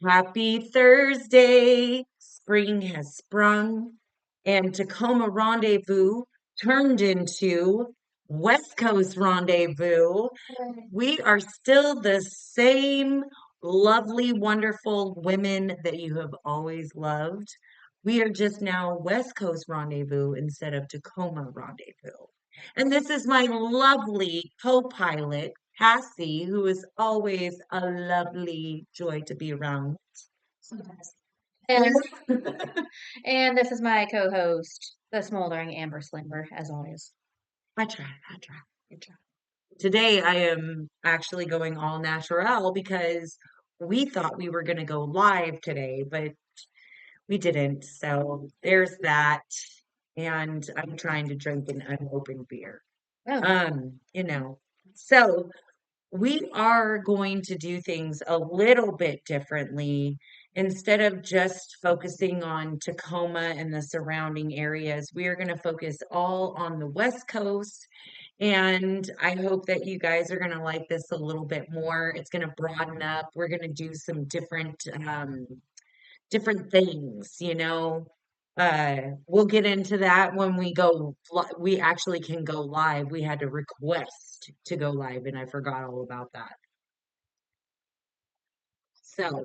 Happy Thursday! Spring has sprung, and Tacoma Rendezvous turned into West Coast Rendezvous. We are still the same lovely, wonderful women that you have always loved. We are just now West Coast Rendezvous instead of Tacoma Rendezvous. And this is my lovely co-pilot, Cassie, who is always a lovely joy to be around. Sometimes. And and this is my co-host, the smoldering Amber Slimmer, as always. I try. Today I am actually going all natural because we thought we were going to go live today, but we didn't. So there's that. And I'm trying to drink an unopened beer. Oh, Um, you know, so we are going to do things a little bit differently. Instead of just focusing on Tacoma and the surrounding areas, we are going to focus all on the West Coast. And I hope that you guys are going to like this a little bit more. It's going to broaden up. We're going to do some different things, you know. We'll get into that when we actually can go live. We had to request to go live, and I forgot all about that. So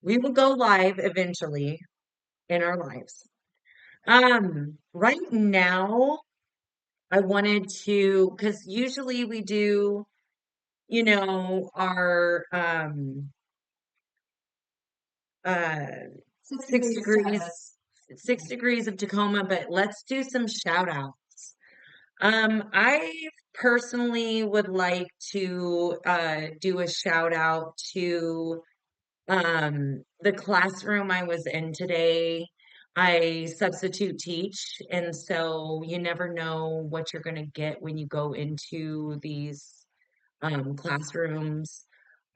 we will go live eventually in our lives. Right now, I wanted to, because usually we do, our uh six six degrees degrees, Texas. 6 degrees of Tacoma, but let's do some shout outs. I personally would like to do a shout out to the classroom I was in today. I substitute teach, and so you never know what you're going to get when you go into these classrooms.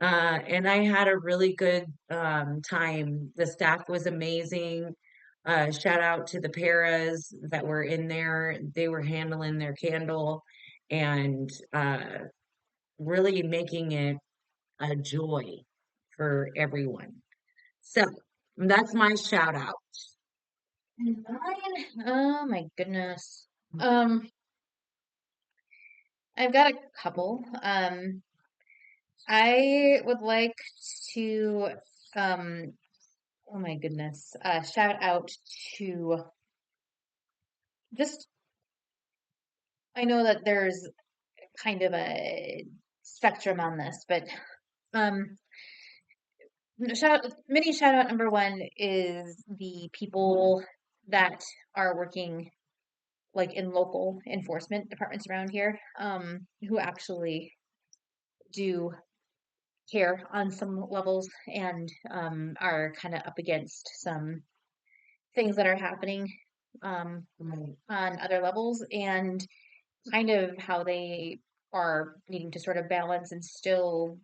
And I had a really good time. The staff was amazing. Shout out to the paras that were in there. They were handling their candle and really making it a joy for everyone. So that's my shout out. And mine, oh my goodness. Um, I've got a couple. I would like to, um, oh my goodness, shout out to just, I know that there's kind of a spectrum on this, but um, mini shout out number one is the people that are working like in local enforcement departments around here, who actually do care on some levels and are kind of up against some things that are happening Right. on other levels and kind of how they are needing to sort of balance and still,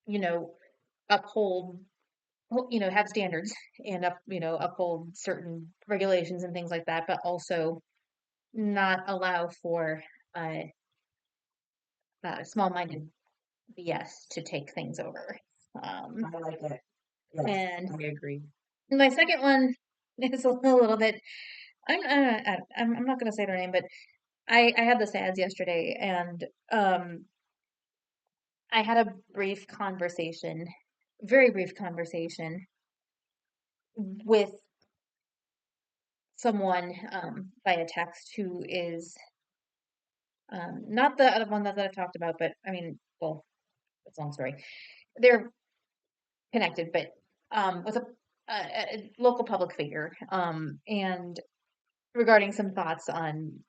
you know, uphold have standards and uphold certain regulations and things like that, but also not allow for uh, small-minded BS to take things over. I like it. Yes, And I agree. my second one is a little bit. I'm not going to say their name, but I had this ads yesterday, and I had a brief conversation, very brief conversation with someone via text who is not the other one that I've talked about, but I mean, well, it's a long story. They're connected, but with a local public figure, and regarding some thoughts on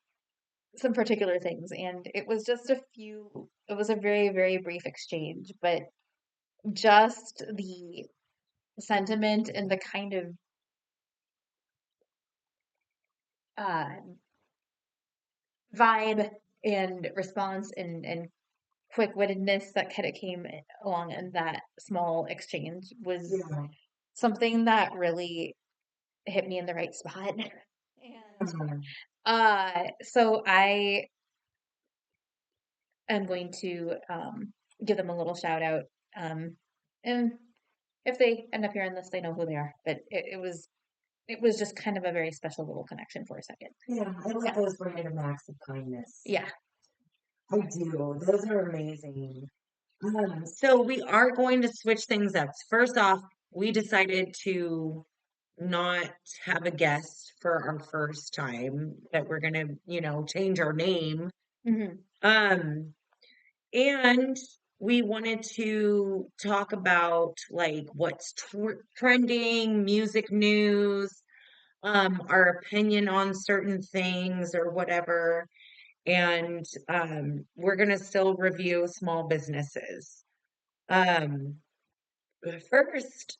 some particular things. And it was just it was a very, very brief exchange, but just the sentiment and the kind of uh, vibe and response and quick-wittedness that kind of came along in that small exchange was Yeah. something that really hit me in the right spot. And Mhm. so I am going to give them a little shout out. And if they end up hearing this, they know who they are. But it was just kind of a very special little connection for a second. Yeah, I love Yeah. those random acts of kindness. Yeah. I do. Those are amazing. So we are going to switch things up. First off, we decided to not have a guest for our first time, that we're gonna, change our name. Hmm. Um, and we wanted to talk about like what's trending, music news, our opinion on certain things or whatever. And we're gonna still review small businesses. Um, but first,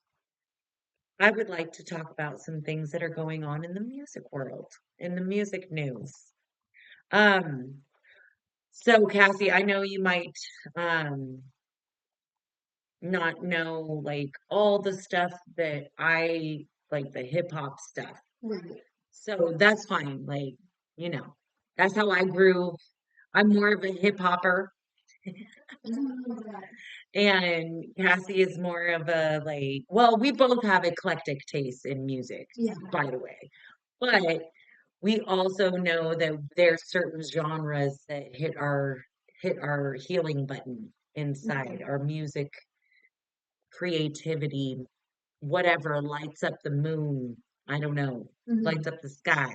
I would like to talk about some things that are going on in the music world, in the music news. Um, so Cassie, I know you might um not know like all the stuff that I like, the hip hop stuff. Right. So that's fine. Like, that's how I grew. I'm more of a hip hopper, and Cassie is more of a like, well, we both have eclectic tastes in music, Yeah. by the way. But we also know that there's certain genres that hit our healing button inside our music creativity, whatever lights up the moon. I don't know, lights Hmm. up the sky.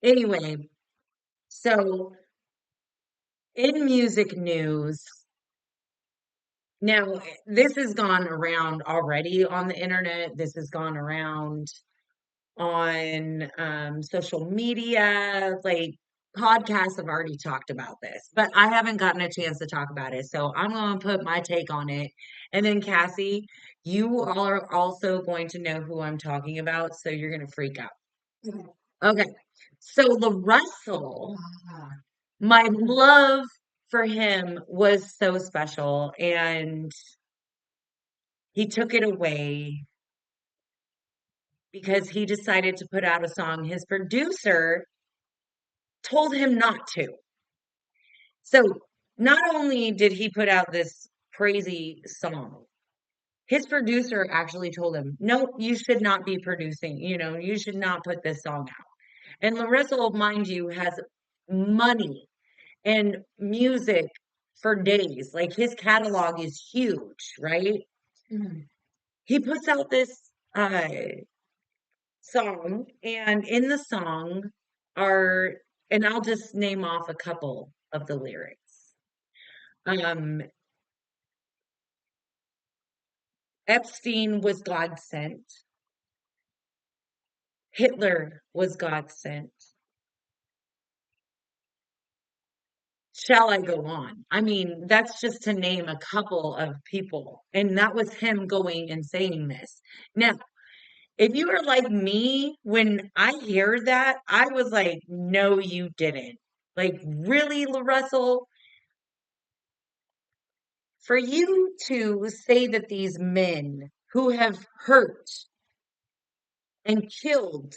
Anyway, so in music news, now this has gone around already on the internet. This has gone around on social media, like podcasts have already talked about this, but I haven't gotten a chance to talk about it. So I'm going to put my take on it. And then Cassie, you are also going to know who I'm talking about. So you're going to freak out. Okay. Okay. So the Russell, Ah. my love for him was so special. And he took it away because he decided to put out a song. His producer told him not to. So not only did he put out this crazy song, his producer actually told him, no, you should not be producing, you should not put this song out. And Larissa, mind you, has money and music for days. Like his catalog is huge, right? Hmm. He puts out this song, and in the song are, and I'll just name off a couple of the lyrics. Um, Epstein was God sent. Hitler was God sent. Shall I go on? I mean, that's just to name a couple of people. And that was him going and saying this. Now, if you are like me, when I hear that, I was like, no, you didn't. Like, really, Russell? For you to say that these men who have hurt and killed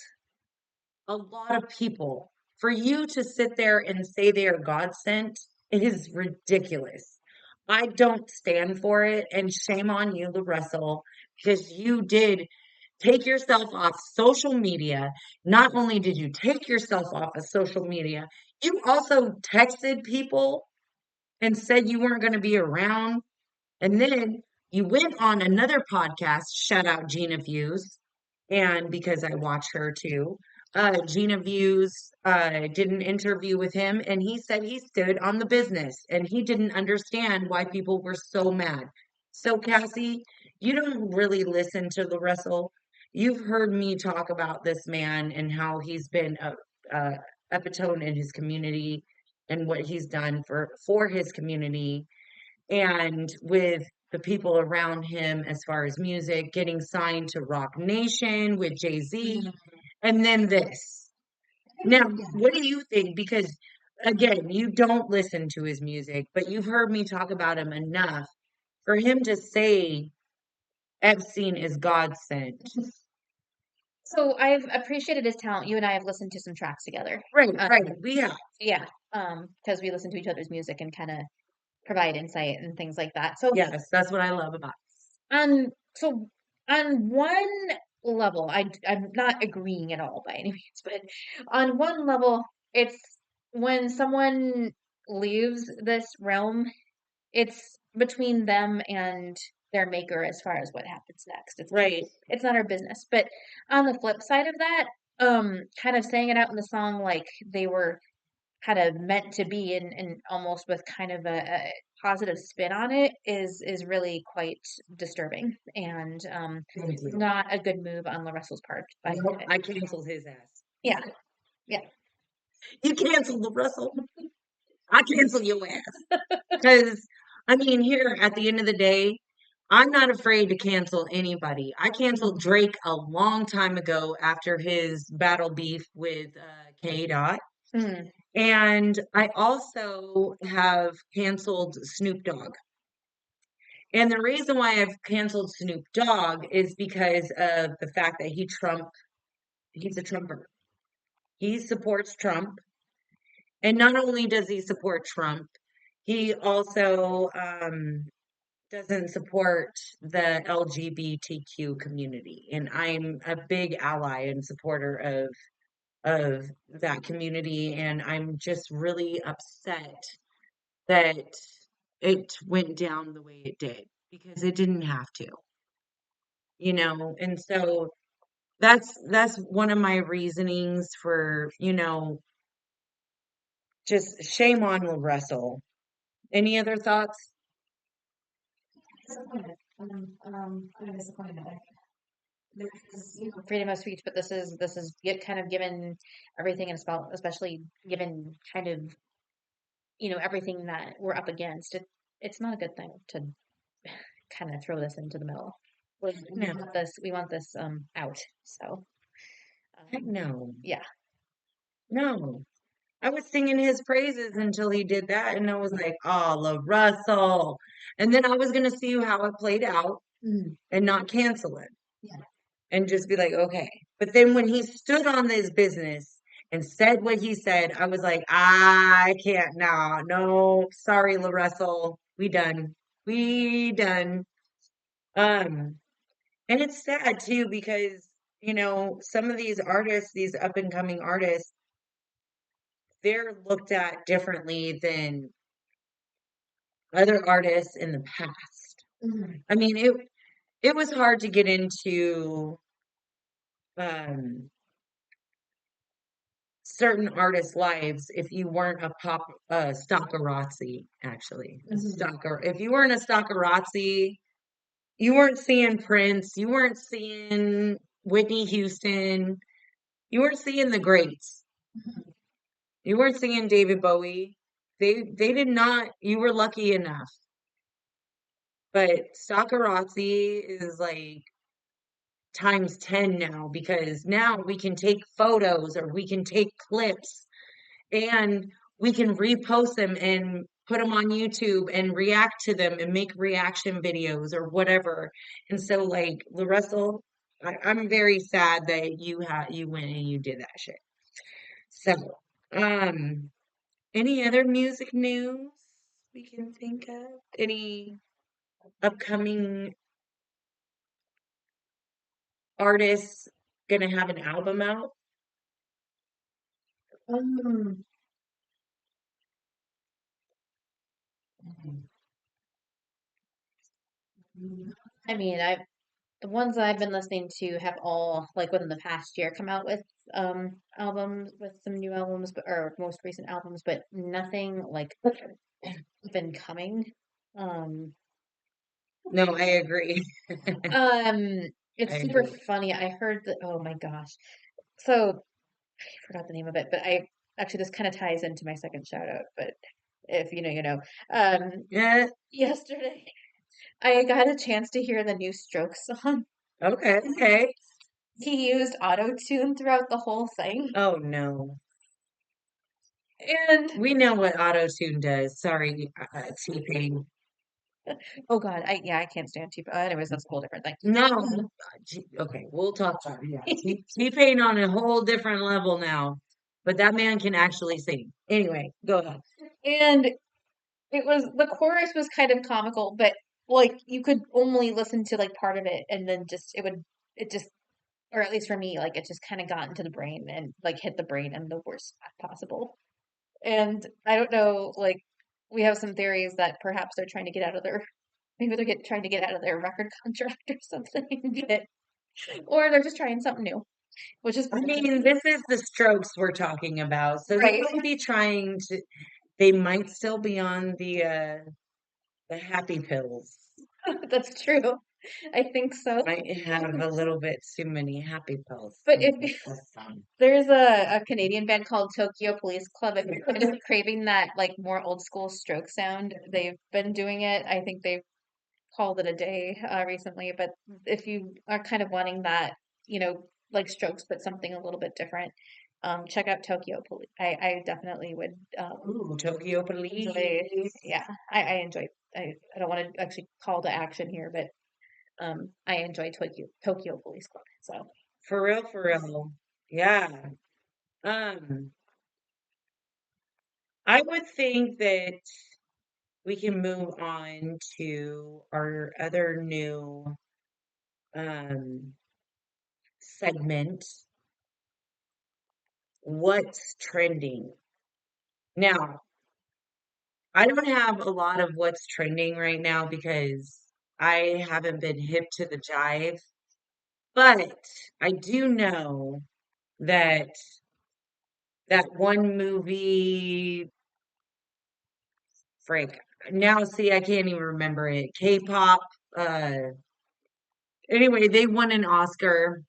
a lot of people, for you to sit there and say they are God sent is ridiculous. I don't stand for it, and shame on you, Russell, because you did take yourself off social media. Not only did you take yourself off of social media, you also texted people and said you weren't going to be around. And then you went on another podcast, shout out Gina Views, and because I watch her too. Gina Views did an interview with him, and he said he stood on the business and he didn't understand why people were so mad. So, Cassie, you don't really listen to the Russell. You've heard me talk about this man and how he's been a epitome in his community and what he's done for his community and with the people around him as far as music, getting signed to Rock Nation with Jay-Z, and then this. Now, what do you think? Because again, you don't listen to his music, but you've heard me talk about him enough for him to say Epstein is God sent. So I've appreciated his talent. You and I have listened to some tracks together. Right, Um, right. We have. yeah, because we listen to each other's music and kind of provide insight and things like that. So, Yes, that's what I love about. so on one level, I'm not agreeing at all by any means, but on one level, it's when someone leaves this realm, it's between them and their maker as far as what happens next. Right. It's not our business. But on the flip side of that, kind of saying it out in the song like they were kind of meant to be and almost with kind of a positive spin on it is really quite disturbing and Thank you. not a good move on LaRussell's part by Nope, I canceled his ass. yeah, yeah. You canceled the Russell. I cancel your ass. Because, I mean, here at the end of the day, I'm not afraid to cancel anybody. I canceled Drake a long time ago after his battle beef with K. Dot. Mm, And I also have canceled Snoop Dogg. And the reason why I've canceled Snoop Dogg is because of the fact that he's a Trumper. He supports Trump. And not only does he support Trump, he also doesn't support the LGBTQ community. And I'm a big ally and supporter of that community. And I'm just really upset that it went down the way it did because it didn't have to, and so that's one of my reasonings for, just shame on Russell. Any other thoughts? disappointed. I'm disappointed. There's, freedom of speech, but this is kind of given everything, and especially given kind of everything that we're up against. It's not a good thing to kind of throw this into the middle. We No, want this. We want this out. So heck no, yeah. no. I was singing his praises until he did that, and I was like, "Oh, Russell," and then I was gonna see how it played out Mm, and not cancel it yeah. and just be like, "Okay." But then when he stood on this business and said what he said, I was like, "I can't now. No, sorry, Russell. We done." Um, and it's sad too because some of these artists, these up and coming artists, they're looked at differently than other artists in the past. Mhm. I mean, it was hard to get into um, certain artists' lives if you weren't a stalkerazzi, actually. A Mhm. stalker. If you weren't a stalkerazzi, you weren't seeing Prince, you weren't seeing Whitney Houston, you weren't seeing the greats. You weren't seeing David Bowie. They did not, you were lucky enough. But stalkerazzi is like times 10 now because now we can take photos or we can take clips and we can repost them and put them on YouTube and react to them and make reaction videos or whatever. And so like Russell, I'm very sad that you went and you did that shit. So, um, any other music news we can think of? Any upcoming artists gonna have an album out? Um, I mean, the ones I've been listening to have all like within the past year come out with albums with some new albums, but or most recent albums, but nothing like been coming. Um, No, I agree. um, I it's super agree. funny. I heard that. Oh my gosh! So I forgot the name of it, but I actually this kind of ties into my second shout out. But if you know, you know. Yeah. Yesterday I got a chance to hear the new Strokes song. Okay. Okay. He used auto tune throughout the whole thing, Oh no. and We know what auto tune does. Sorry, T-Pain. oh god, I can't stand T. Anyways, that's a whole different thing. No. Okay, we'll talk about it. Yeah. T-Pain on a whole different level now. But that man can actually sing. Anyway, go ahead. And it was the chorus was kind of comical, but like you could only listen to like part of it and then just it just or at least for me, like it just kind of got into the brain and like hit the brain in the worst spot possible. And I don't know, like we have some theories that perhaps they're trying to get out of their maybe trying to get out of their record contract or something. Or they're just trying something new, which is I mean, this is the Strokes we're talking about, so they right. might be trying to. They might still be on the happy pills. That's true. I think so. Might have a little bit too many happy pills But in the if system. there's a Canadian band called Tokyo Police Club, if you're kind of craving that like more old school stroke sound, they've been doing it. I think they've called it a day recently, but if you are kind of wanting that, like strokes, but something a little bit different, check out Tokyo Police. I definitely would Ooh, Tokyo Police. enjoy. Yeah, I enjoy. I don't want to actually call to action here, but I enjoy Tokyo Police Club. So For real, for real. Yeah. Um, I would think that we can move on to our other new um segment, what's trending. Now, I don't have a lot of what's trending right now because I haven't been hip to the jive, but I do know that that one movie, Frank, now see, I can't even remember it. K-pop, uh, anyway, they won an Oscar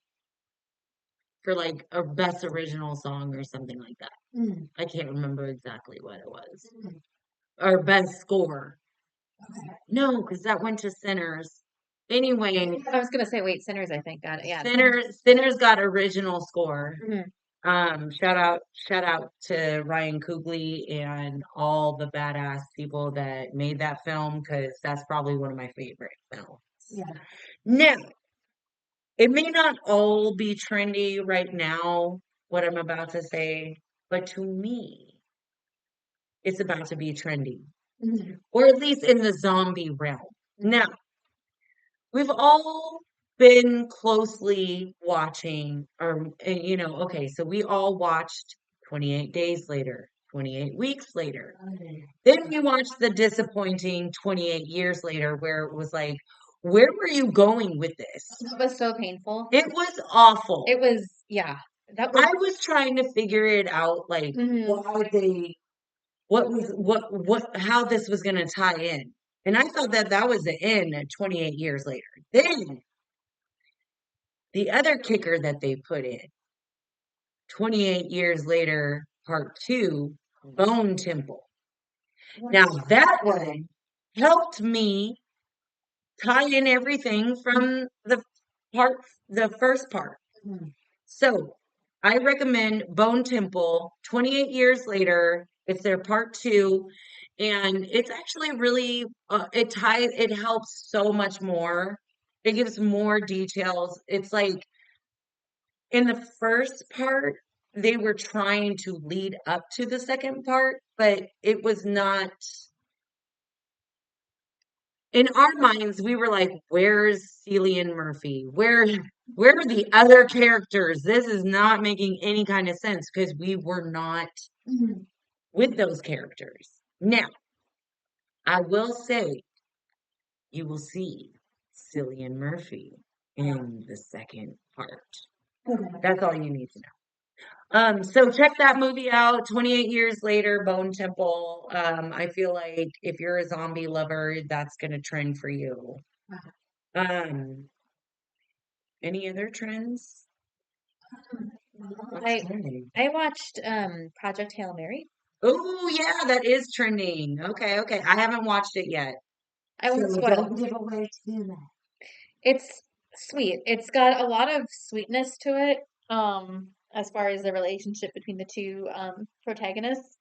for like a best original song or something like that. mm, I can't remember exactly what it was. Or best score. No, because that went to Sinners. Anyway, I was gonna say, wait, Sinners, I think got it. Yeah. Sinners got original score. Mhm. Shout out to Ryan Coogler and all the badass people that made that film because that's probably one of my favorite films. Yeah. Now, it may not all be trendy right now, what I'm about to say, but to me, it's about to be trendy, Mhm. or at least in the zombie realm. Now, we've all been closely watching, or, okay, so we all watched 28 Days Later, 28 Weeks Later. Then we watched the disappointing 28 Years Later, where it was like, where were you going with this? That was so painful. It was awful. It was, yeah, that was, I was trying to figure it out, like, mhm. why they how this was gonna tie in. And I thought that that was the end at 28 years later. Then the other kicker that they put in, 28 years later, part two, Bone Temple. Now that one helped me tie in everything from part, the first part. Mhm. So I recommend Bone Temple 28 years later. It's their part two. And it's actually really, it helps so much more. It gives more details. It's like in the first part, they were trying to lead up to the second part, but it was not in our minds, we were like, "Where's Cillian Murphy? Where are the other characters? This is not making any kind of sense because we were not Mhm. with those characters." Now, I will say you will see Cillian Murphy in the second part. Okay. That's all you need to know. So check that movie out, 28 Years Later, Bone Temple. I feel like if you're a zombie lover, that's gonna trend for you. Um, any other trends? What's I trending? I watched Project Hail Mary. Oh, yeah, that is trending. Okay, okay. I haven't watched it yet. I won't So spoil. don't give away too much. It's sweet. It's got a lot of sweetness to it, as far as the relationship between the two protagonists.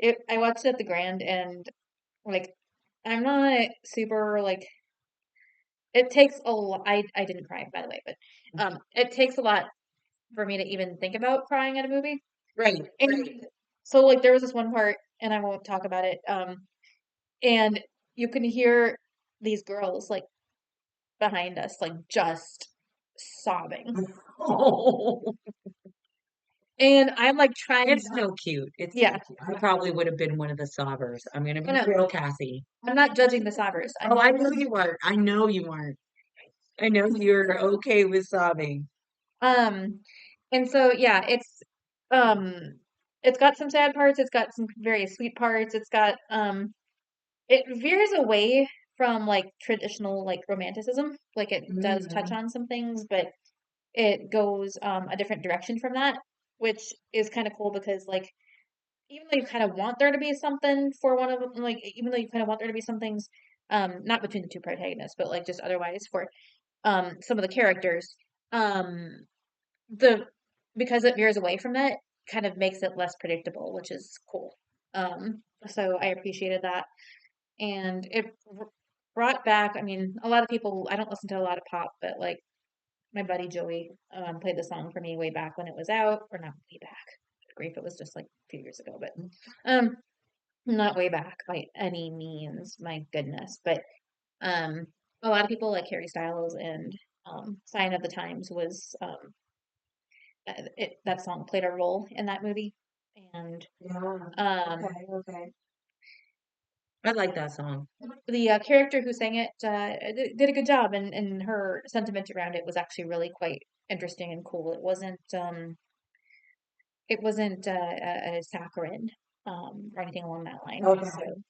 I watched it at the Grand and like I'm not super like it takes a lot I didn't cry by the way, but it takes a lot for me to even think about crying at a movie. Right, right. And so like there was this one part and I won't talk about it, and you can hear these girls like behind us, like just sobbing. Oh, And I'm like trying, it's so cute. It's so yeah. cute. I probably would have been one of the sobbers. I'm gonna Oh be no, real, Cassie. I'm not judging the sobbers. Oh, I know you aren't. I know you aren't. I know you're okay with sobbing. Um, and so yeah, um it's got some sad parts, it's got some very sweet parts, it's got it veers away from like traditional like romanticism. Like it does touch Mm, on some things, but it goes a different direction from that, which is kind of cool because like even though you kind of want there to be something for one of them, like even though you kind of want there to be some things, not between the two protagonists, but like just otherwise for some of the characters, um the because it veers away from that kind of makes it less predictable, which is cool. So I appreciated that, and it brought back. I mean, a lot of people. I don't listen to a lot of pop, but like my buddy Joey played the song for me way back when it was out, or not way back. Good grief, it was just like a few years ago, but um, not way back by any means. My goodness, but um, a lot of people like Harry Styles and Sign of the Times was that song played a role in that movie, and yeah. um, Okay, okay. I like that song. the character who sang it did a good job, and her sentiment around it was actually really quite interesting and cool. It wasn't a saccharine or anything along that line. Okay. So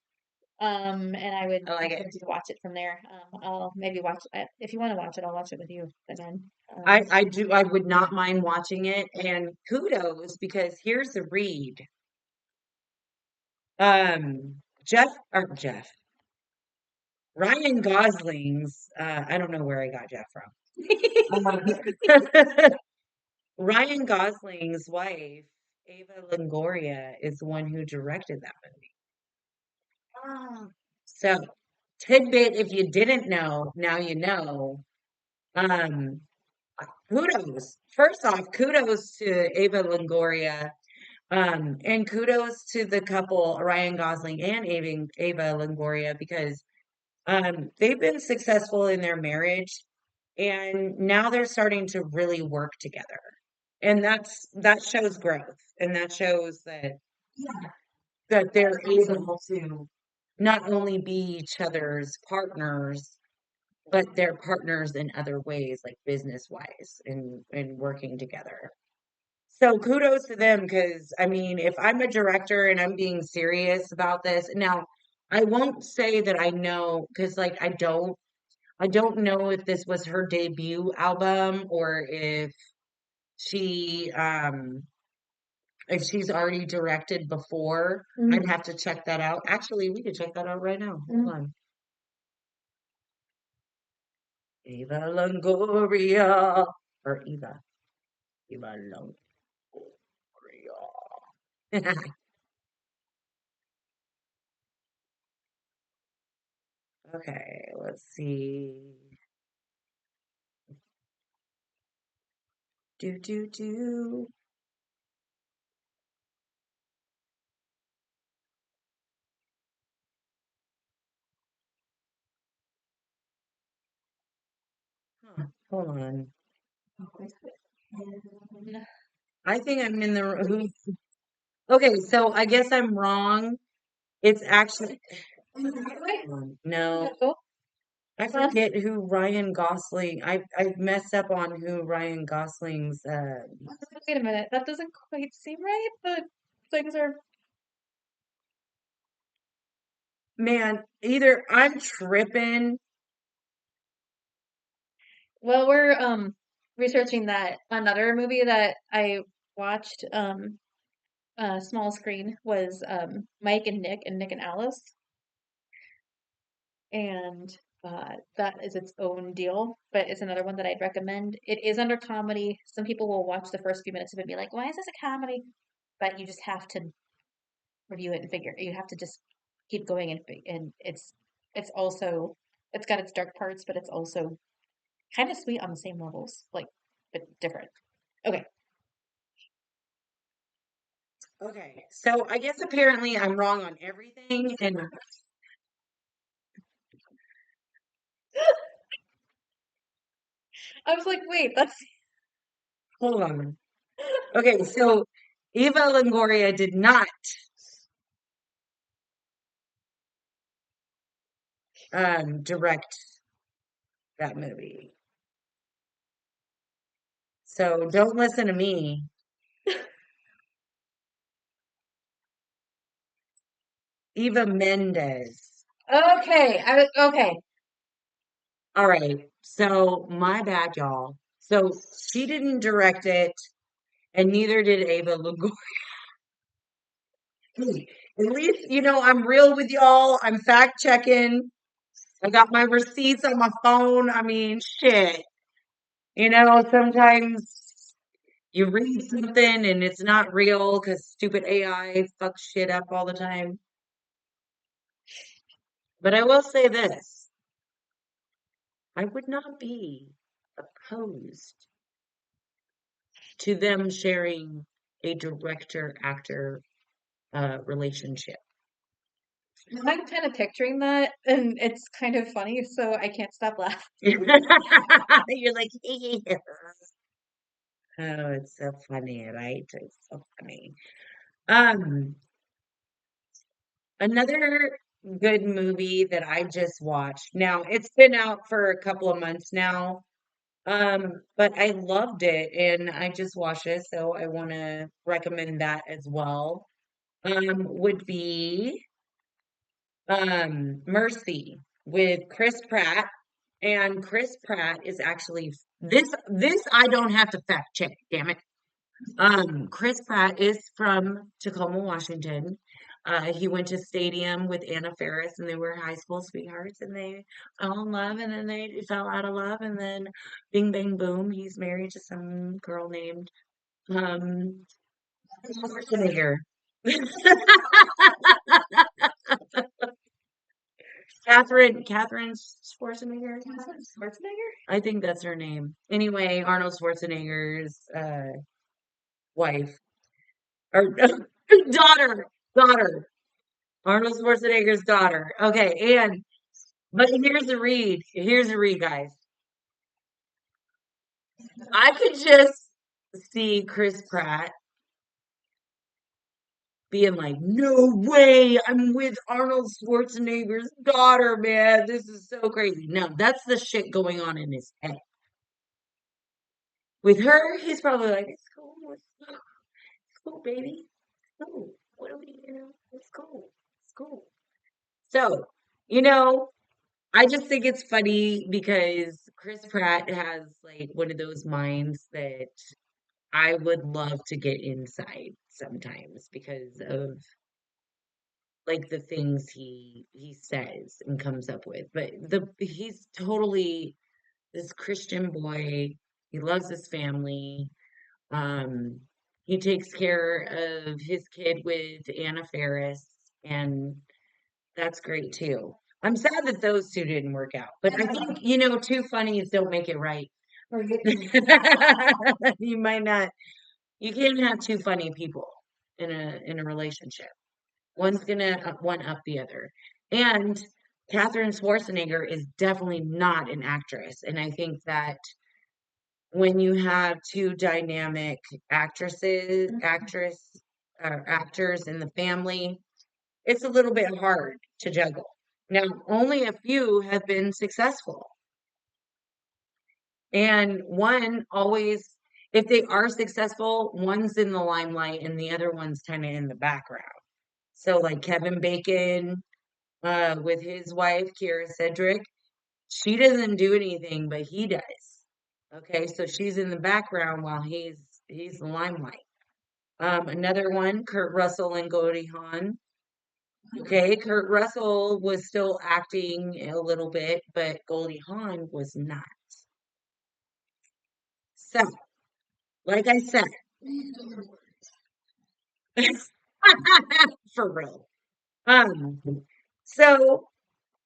and I would I like it. encourage you to watch it from there. I'll maybe watch if you want to watch it. I'll watch it with you again. I do. I would not mind watching it, and kudos because here's the read. Jeff Ryan Gosling's. I don't know where I got Jeff from. Ryan Gosling's wife, Ava Longoria, is the one who directed that movie. Ah. So, tidbit if you didn't know, now you know. Um, kudos. First off, kudos to Ava Longoria. And kudos to the couple, Ryan Gosling and Ava Longoria, because they've been successful in their marriage and now they're starting to really work together. And that shows growth and that shows that that they're able to not only be each other's partners, but they're partners in other ways, like business wise and working together. So kudos to them because I mean, if I'm a director and I'm being serious about this, now I won't say that I know because like I don't know if this was her debut album or she if she's already directed before. I'd Mhm. have to check that out. Actually, we could check that out right now. Hold Mhm. on. Eva Longoria or Eva Longoria. Okay, let's see. Do do do. Huh, hold on. I think I'm in the who. Okay, so I guess I'm wrong. It's actually no. Oh, I forget who Ryan Gosling. I messed up on who Ryan Gosling's. wait a minute. That doesn't quite seem right. The things are Man, either I'm tripping. well, we're researching that another movie that I watched small screen was Mike and Nick and Alice, and that is its own deal, but it's another one that I'd recommend. It is under comedy. Some people will watch the first few minutes of it and be like, "Why is this a comedy?" But you just have to review it and figure. You have to just keep going and it's also it's got its dark parts, but it's also kind of sweet on the same levels, like but different. Okay. Okay, so I guess apparently I'm wrong on everything, and I was like, wait, that's Hold on. Okay, so Eva Longoria did not direct that movie. So don't listen to me. Eva Mendes. okay. Okay. All right. So my bad, y'all. So she didn't direct it, and neither did Ava Longoria. At least, I'm real with y'all. I'm fact checking. I got my receipts on my phone. I mean, shit. Sometimes you read something and it's not real because stupid AI fucks shit up all the time. But I will say this, I would not be opposed to them sharing a director actor relationship. I'm kind of picturing that, and it's kind of funny, so I can't stop laughing. You're like, "Yeah." Oh, it's so funny, right? It's so funny. Um, Another good movie that I just watched. Now, it's been out for a couple of months now. But I loved it and I just watched it, so I want to recommend that as well. Would be Mercy with Chris Pratt. And Chris Pratt is actually this I don't have to fact check, damn it. Chris Pratt is from Tacoma, Washington. He went to Stadium with Anna Faris, and they were high school sweethearts, and they fell in love, and then they fell out of love, and then bing, bang, boom, he's married to some girl named um, Schwarzenegger. Catherine Schwarzenegger. Schwarzenegger? I think that's her name. Anyway, Arnold Schwarzenegger's wife or daughter. Arnold Schwarzenegger's daughter. Okay, but here's the read. Here's the read, guys. I could just see Chris Pratt being like, "No way! I'm with Arnold Schwarzenegger's daughter, man. This is so crazy." No, that's the shit going on in his head. With her, he's probably like, it's cool, baby. It's cool. What are we, it's cool. It's cool. So, you know, I just think it's funny because Chris Pratt has like one of those minds that I would love to get inside sometimes because of like the things he says and comes up with. But he's totally this Christian boy. He loves his family. Um, he takes care of his kid with Anna Faris, and that's great too. I'm sad that those two didn't work out, but I think, two funnies don't make it right. You might not, you can't have two funny people in a relationship. One's gonna one up the other. And Catherine Schwarzenegger is definitely not an actress. And I think that when you have two dynamic actors in the family, it's a little bit hard to juggle. Now, only a few have been successful. And one always, if they are successful, one's in the limelight and the other one's kind of in the background. So, like Kevin Bacon with his wife, Kira Cedric, she doesn't do anything, but he does. Okay, so she's in the background while he's the limelight. Another one, Kurt Russell and Goldie Hawn. Okay, Kurt Russell was still acting a little bit, but Goldie Hawn was not. So, like I said, for real. Um, so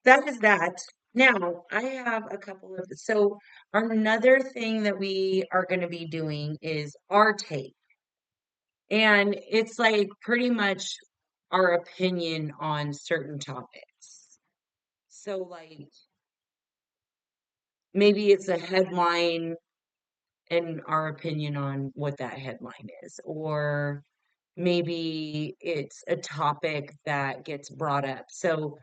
that is that. Now, I have a couple of so another thing that we are going to be doing is our take. And it's like pretty much our opinion on certain topics. So like maybe it's a headline and our opinion on what that headline is, or maybe it's a topic that gets brought up. So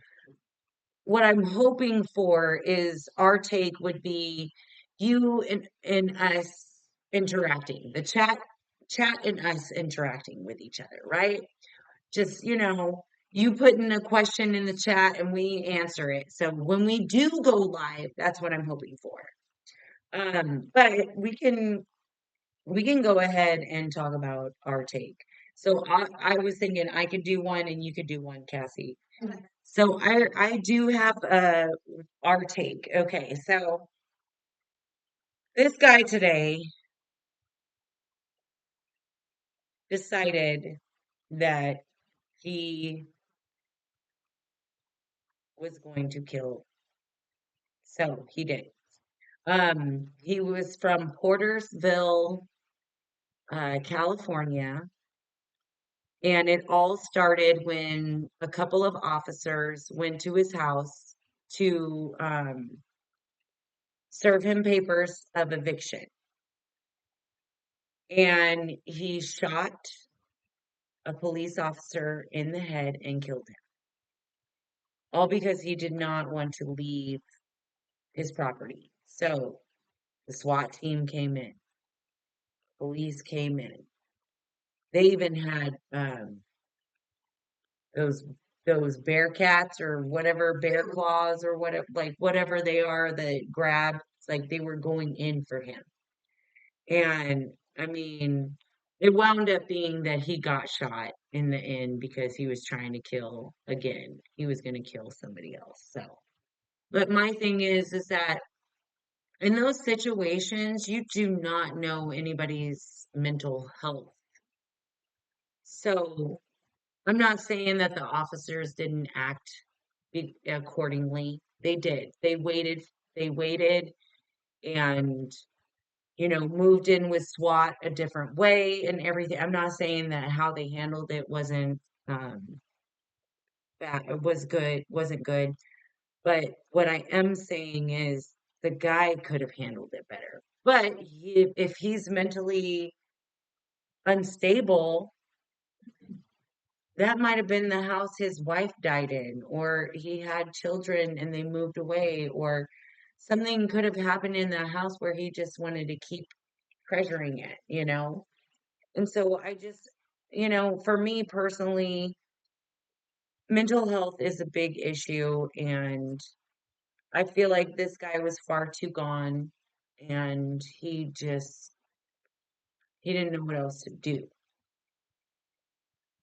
what I'm hoping for is our take would be you and us interacting, the chat and us interacting with each other, right? Just, you put in a question in the chat and we answer it. So when we do go live, that's what I'm hoping for. But we can go ahead and talk about our take. So I was thinking I could do one and you could do one, Cassie. Okay. So I do have our take. Okay, so this guy today decided that he was going to kill. So he did. He was from Portersville, California, and it all started when a couple of officers went to his house to serve him papers of eviction. And he shot a police officer in the head and killed him, all because he did not want to leave his property. So the SWAT team came in, police came in. They even had those those bear cats or whatever, bear claws or whatever, like whatever they are that grab. It's like they were going in for him. And I mean, it wound up being that he got shot in the end because he was trying to kill again. He was going to kill somebody else. So, but my thing is that in those situations, you do not know anybody's mental health. So, I'm not saying that the officers didn't act accordingly. They did. They waited and moved in with SWAT a different way and everything. I'm not saying that how they handled it bad, it wasn't good. But what I am saying is the guy could have handled it better. But if he's mentally unstable, that might have been the house his wife died in, or he had children and they moved away, or something could have happened in that house where he just wanted to keep treasuring it. And so I just, for me personally, mental health is a big issue. And I feel like this guy was far too gone and he didn't know what else to do.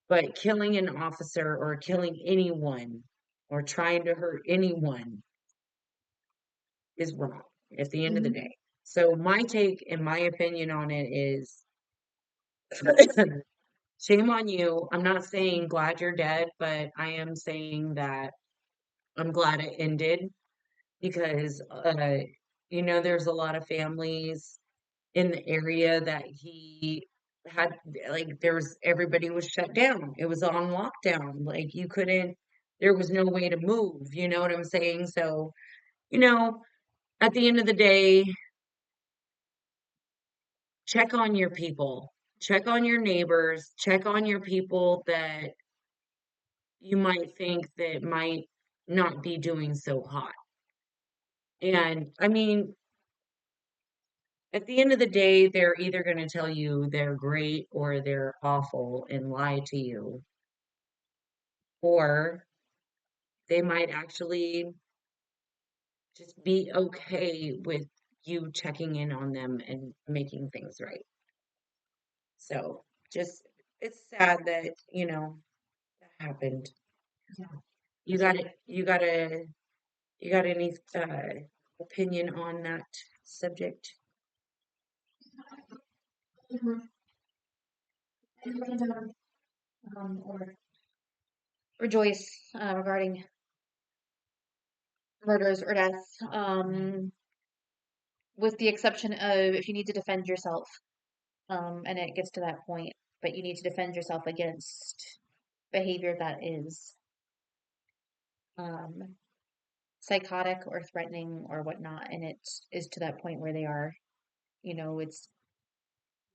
But killing an officer or killing anyone or trying to hurt anyone is wrong at the end of the Mhm. day. So my take and my opinion on it is shame on you. I'm not saying glad you're dead, but I am saying that I'm glad it ended because there's a lot of families in the area that he had, like, everybody was shut down. It was on lockdown. Like you couldn't there was no way to move, you know what I'm saying? So, you know, at the end of the day, check on your people. Check on your neighbors, check on your people that you might think that might not be doing so hot. And I mean, at the end of the day, they're either going to tell you they're great or they're awful and lie to you, or they might actually just be okay with you checking in on them and making things right. So just, it's sad that, that happened. Yeah. You got it. You got any opinion on that subject? Mhm. And, or rejoice regarding murders or deaths, with the exception of if you need to defend yourself, and it gets to that point, but you need to defend yourself against behavior that is um, psychotic or threatening or whatnot, and it is to that point where they are, it's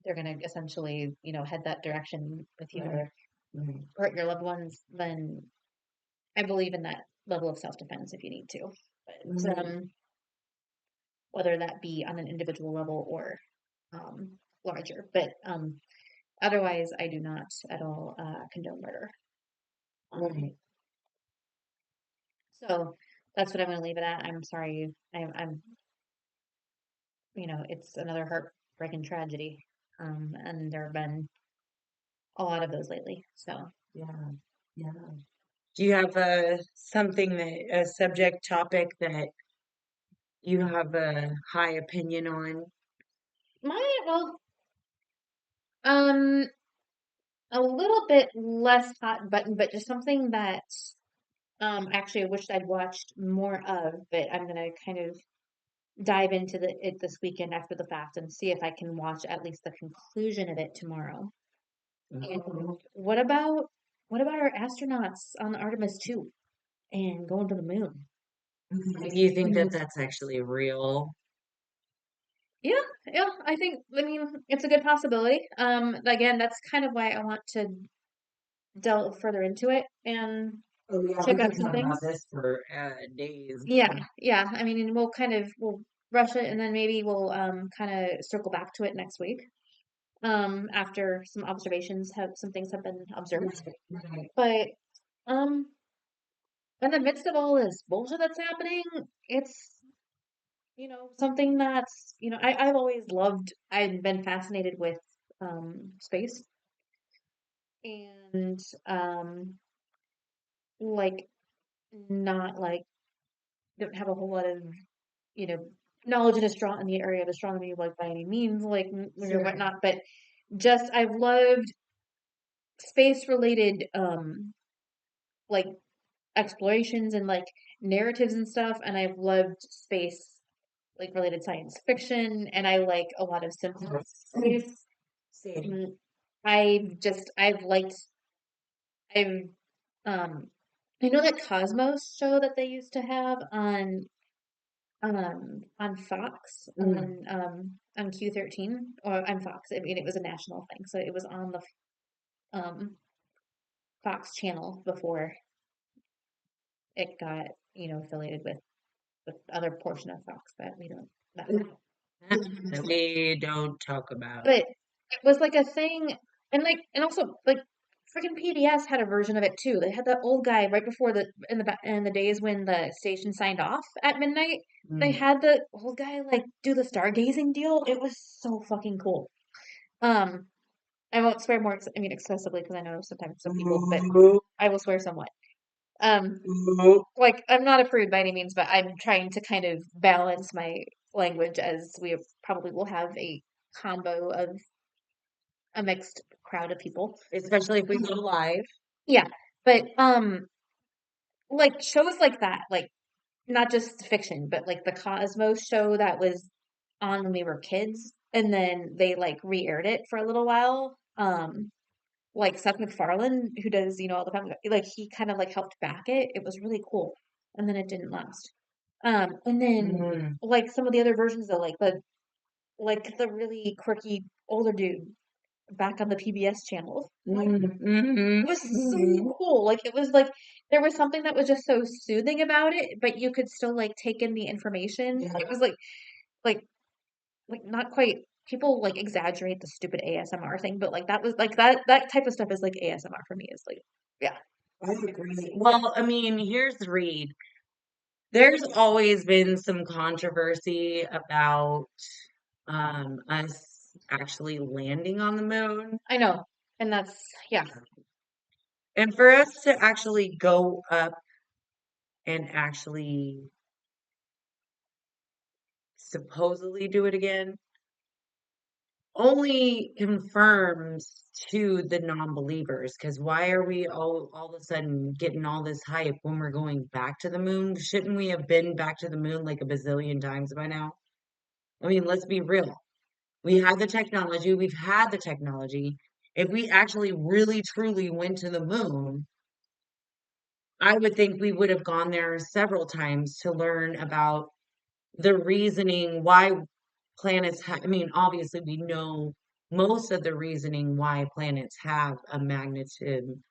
they're going to essentially, head that direction with you Right. or Right. hurt your loved ones, then I believe in that level of self-defense if you need to. But Right. whether that be on an individual level or larger. But otherwise, I do not at all condone murder. Um, Right. so that's what I'm going to leave it at. I'm sorry. I'm, it's another heartbreaking tragedy. And there have been a lot of those lately. So Yeah. Yeah. Do you have a subject topic that you have a high opinion on? well, um, a little bit less hot button, but just something that actually I wished I'd watched more of, but I'm gonna kind of dive into it this weekend after the fact and see if I can watch at least the conclusion of it tomorrow. And Oh, what about our astronauts on the Artemis 2 and going to the moon? okay. Do you think that that's actually real? Yeah, yeah, I mean, it's a good possibility. Again, that's kind of why I want to delve further into it and Oh yeah, we check could out some talk about things. this for days. Yeah, yeah. I mean, and we'll rush it and then maybe we'll kind of circle back to it next week. After some things have been observed. Right, right. But um in the midst of all this bullshit that's happening, it's something that's I've always loved I've been fascinated with space and like not like don't have a whole lot of you know knowledge in the area of astronomy like by any means like or Sure. whatnot, but just I've loved space related like explorations and like narratives and stuff, and I've loved space like related science fiction, and I like a lot of simple space. Same. Mm, I've um I know that Cosmos show that they used to have on Fox Mm. on Q13 or on Fox. I mean, it was a national thing, so it was on the um Fox channel before it got affiliated with other portion of Fox that we don't that That we don't talk about. but it was like a thing, and also like freaking PBS had a version of it too. They had that old guy right before in the days when the station signed off at midnight. They Mm. had the old guy like do the stargazing deal. It was so fucking cool. Um, I won't swear more. I mean, excessively because I know sometimes some people, but Ooh, I will swear somewhat. Um, ooh. like I'm not a prude by any means, but I'm trying to kind of balance my language as we probably will have a combo of a mixed crowd of people. Especially if we go live. Yeah, but like shows like that, like not just fiction, but like the Cosmos show that was on when we were kids, and then they like re-aired it for a little while. Like Seth MacFarlane, who does all the time, like he kind of like helped back it. It was really cool, and then it didn't last. And then Mm. like some of the other versions of like the really quirky older dude back on the PBS channel. Like Mm. Mhm. it was Mhm. so cool. Like it was like there was something that was just so soothing about it, but you could still like take in the information. Yeah. It was like like not quite people like exaggerate the stupid ASMR thing, but like that was like that type of stuff is like ASMR for me is like yeah. I agree. Well, I mean, here's the read. There's always been some controversy about us actually landing on the moon. I know. And that's yeah. And for us to actually go up and actually supposedly do it again only confirms to the non-believers. Because why are we all of a sudden getting all this hype when we're going back to the moon? Shouldn't we have been back to the moon like a bazillion times by now? I mean, let's be real. We have the technology. We've had the technology. If we actually really truly went to the moon, I would think we would have gone there several times to learn about the reasoning why planets I mean, obviously, we know most of the reasoning why planets have a magnitude,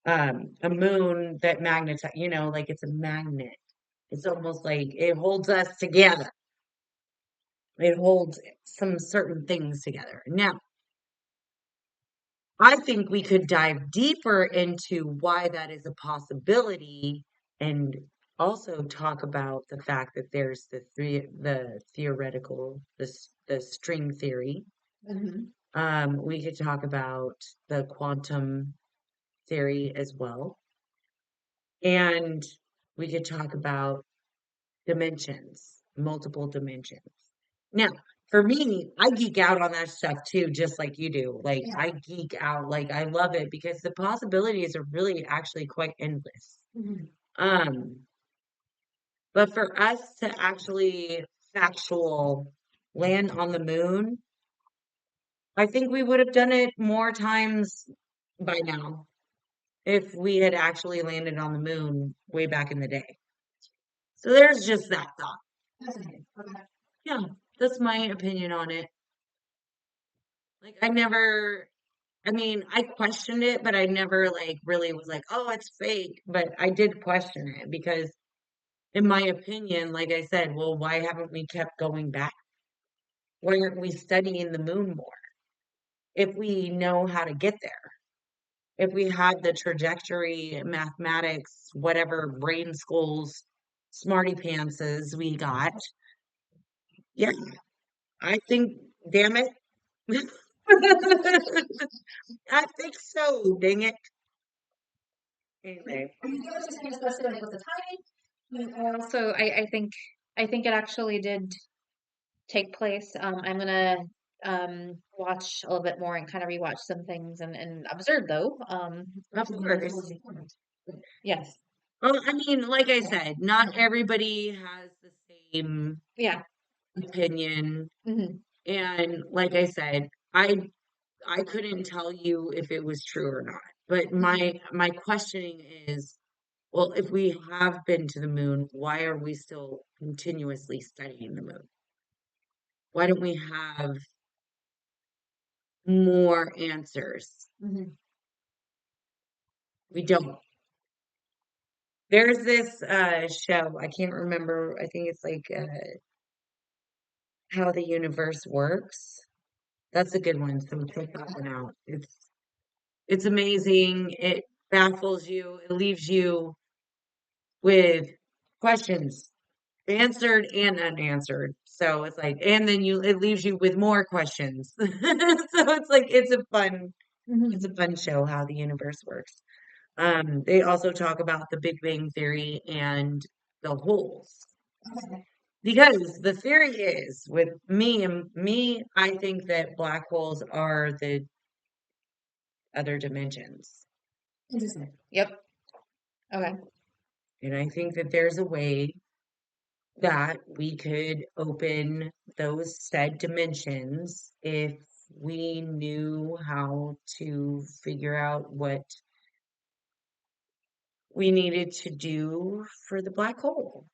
a moon that magneti like it's a magnet. It's almost like it holds us together. It holds some certain things together. Now, I think we could dive deeper into why that is a possibility and also talk about the fact that there's the theoretical the string theory. Hmm. We could talk about the quantum theory as well, and we could talk about dimensions, multiple dimensions. Now, for me, I geek out on that stuff too, just like you do. Like Yeah. I geek out, like I love it because the possibilities are really actually quite endless. Hmm. Um, but for us to actually factual land on the moon, I think we would have done it more times by now if we had actually landed on the moon way back in the day. So there's just that thought. Fascinating. Okay. Yeah, that's my opinion on it. Like I never I mean, I questioned it, but I never like really was like, "Oh, it's fake." But I did question it because in my opinion, like I said, well, why haven't we kept going back? Why aren't we studying the moon more? If we know how to get there, if we had the trajectory, mathematics, whatever brain schools, smarty pantses we got, yeah, I think, damn it. I think so, dang it. Anyway. I think it was just especially like with the timing. And also, I think it actually did take place. I'm gonna watch a little bit more and kind of rewatch some things and observe though. Of That's course. really important. Yes. Well, I mean, like I said, not everybody has the same Yeah. opinion. Hmm. And like I said, I couldn't tell you if it was true or not. But my questioning is, well, if we have been to the moon, why are we still continuously studying the moon? Why don't we have more answers? Hmm. We don't. There's this show, I can't remember, I think it's like How the Universe Works. That's a good one. So check that one out. It's amazing. It baffles you. It leaves you with questions, answered and unanswered. So it's like, and then it leaves you with more questions. So it's like it's Hmm. a fun show how the universe works. They also talk about the Big Bang Theory and the holes. Because the theory is with me, I think that black holes are the other dimensions. Interesting. Yep. Okay. And I think that there's a way that we could open those said dimensions if we knew how to figure out what we needed to do for the black hole.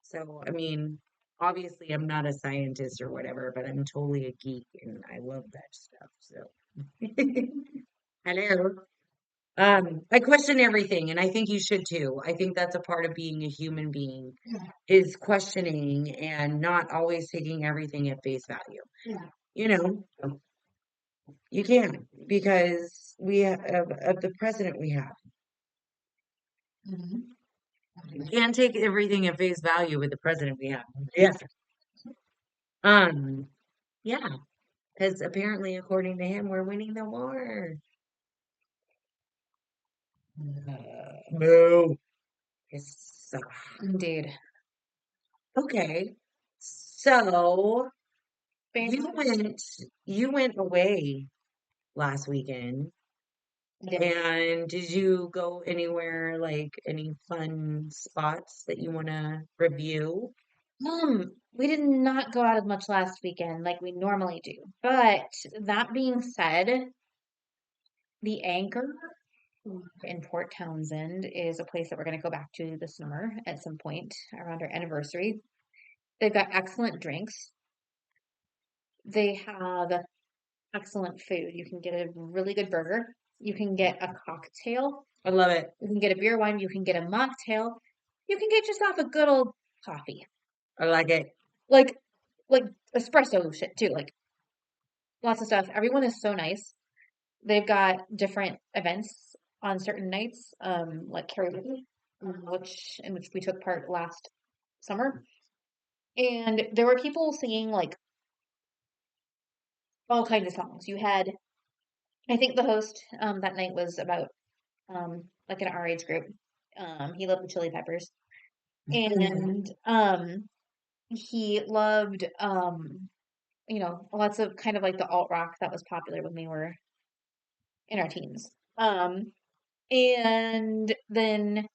So, I mean, obviously, I'm not a scientist or whatever, but I'm totally a geek and I love that stuff. So, hello. I question everything, and I think you should too. I think that's a part of being a human being Yeah. is questioning and not always taking everything at face value. Yeah. You know, you can because we have of the president we have. Hmm. You can't take everything at face value with the president we have. Yeah. Um, yeah, because apparently, according to him, we're winning the war. No. Yes. Indeed. Okay. So Fancy. you went you went away last weekend, Yeah. and did you go anywhere, like any fun spots that you want to review? We did not go out as much last weekend like we normally do. But that being said, the anchor. in Port Townsend is a place that we're going to go back to this summer at some point around our anniversary. They've got excellent drinks. They have excellent food. You can get a really good burger. You can get a cocktail. I love it. You can get a beer wine. You can get a mocktail. You can get yourself a good old coffee. I like it. Like like espresso shit too. Like lots of stuff. Everyone is so nice. They've got different events on certain nights, like karaoke, in which we took part last summer. And there were people singing like all kinds of songs. You had, I think the host that night was about like in our age group. He loved the Chili Peppers, and he loved lots of kind of like the alt rock that was popular when we were in our teens. And then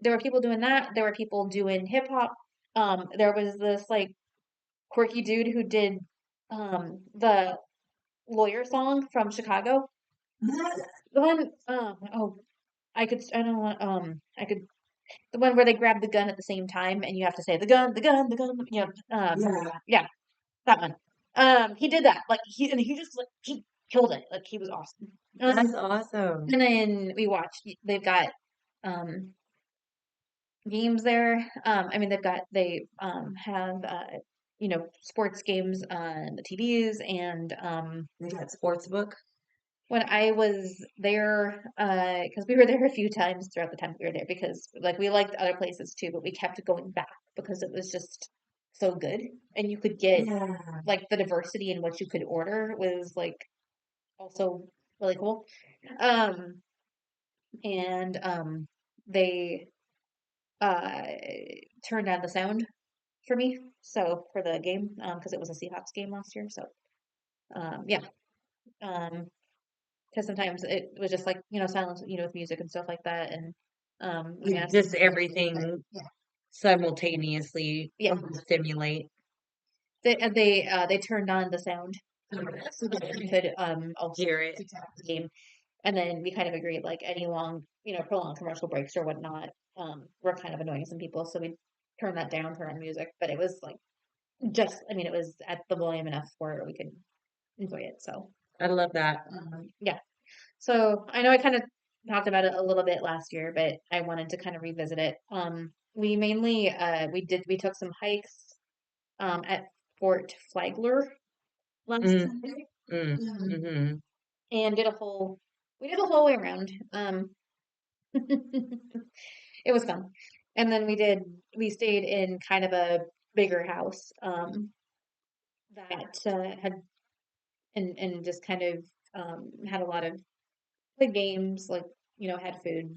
there were people doing that. There were people doing hip hop. There was this like quirky dude who did the lawyer song from Chicago. The one, oh, I don't want, the one where they grab the gun at the same time and you have to say the gun, the gun, the gun, Yeah. yeah, that one. He did that, like, he just, like, he killed it, like, he was awesome. That's awesome. And then we watched, they've got, um, games there. I mean, they have, sports games on the TVs and, You got sports book? when I was there, because we were there a few times throughout the time we were there because like we liked other places too, but we kept going back because it was just so good. And you could get Yeah. like the diversity in what you could order was like also really cool. Um, and they uh turned on the sound for me, so for the game, because it was a Seahawks game last year. So yeah. Um, because sometimes it was just like silence with music and stuff like that and we asked Just but everything yeah simultaneously yeah stimulate. they turned on the sound so that we could also Hear it. keep track of the game, and then we kind of agreed like any long prolonged commercial breaks or whatnot were kind of annoying some people, so we turned that down, turn on music, but it was like just I mean it was at the volume enough where we could enjoy it, so I love that. yeah. So I know I kind of talked about it a little bit last year, but I wanted to kind of revisit it. We mainly we took some hikes at Fort Flagler last Mm, Sunday, mm-hmm. and we did a whole way around. It was fun. And then we stayed in kind of a bigger house that had and just kind of had a lot of like games, like had food.